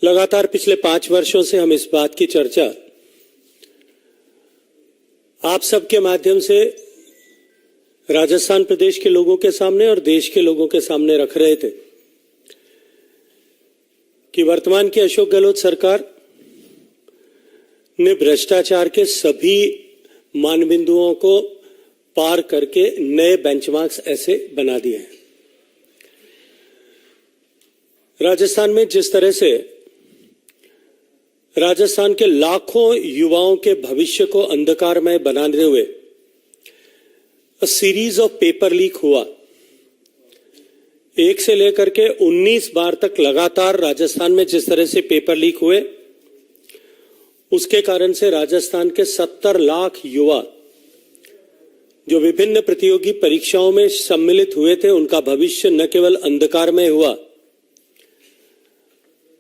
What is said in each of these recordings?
लगातार पिछले 5 वर्षों से हम इस बात की चर्चा आप सबके माध्यम से राजस्थान प्रदेश के लोगों के सामने और देश के लोगों के सामने रख रहे थे कि वर्तमान की अशोक गहलोत सरकार ने भ्रष्टाचार के सभी मानबिंदुओं को पार करके नए बेंचमार्क्स ऐसे बना दिए हैं। राजस्थान में जिस तरह से राजस्थान के लाखों युवाओं के भविष्य को अंधकारमय बनाते हुए सीरीज ऑफ पेपर लीक हुआ, 1 से लेकर के 19 बार तक लगातार राजस्थान में जिस तरह से पेपर लीक हुए, उसके कारण से राजस्थान के 70 लाख युवा जो विभिन्न प्रतियोगी परीक्षाओं में सम्मिलित हुए थे, उनका भविष्य न केवल अंधकारमय हुआ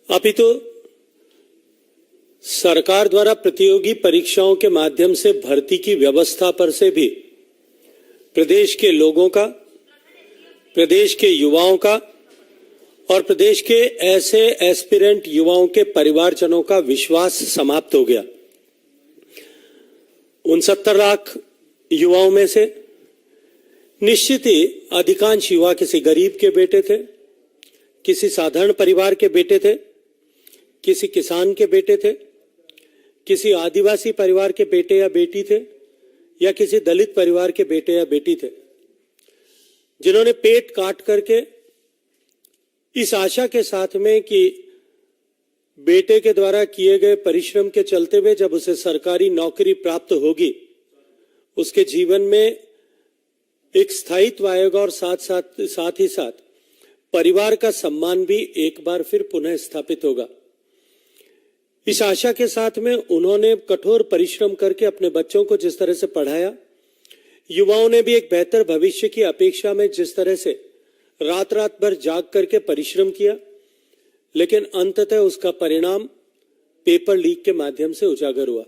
अपितु सरकार द्वारा प्रतियोगी परीक्षाओं के माध्यम से भर्ती की व्यवस्था पर से भी प्रदेश के लोगों का, प्रदेश के युवाओं का और प्रदेश के ऐसे एस्पिरेंट युवाओं के परिवारजनों का विश्वास समाप्त हो गया। उन 70 लाख युवाओं में से निश्चित ही अधिकांश युवा किसी गरीब के बेटे थे, किसी साधारण परिवार के बेटे थे, किसी किसान के बेटे थे, किसी आदिवासी परिवार के बेटे या बेटी थे या किसी दलित परिवार के बेटे या बेटी थे, जिन्होंने पेट काट करके इस आशा के साथ में कि बेटे के द्वारा किए गए परिश्रम के चलते हुए जब उसे सरकारी नौकरी प्राप्त होगी, उसके जीवन में एक स्थायित्व आएगा और साथ ही साथ परिवार का सम्मान भी एक बार फिर पुनः स्थापित होगा। इस आशा के साथ में उन्होंने कठोर परिश्रम करके अपने बच्चों को जिस तरह से पढ़ाया, युवाओं ने भी एक बेहतर भविष्य की अपेक्षा में जिस तरह से रात रात भर जाग करके परिश्रम किया, लेकिन अंततः उसका परिणाम पेपर लीक के माध्यम से उजागर हुआ।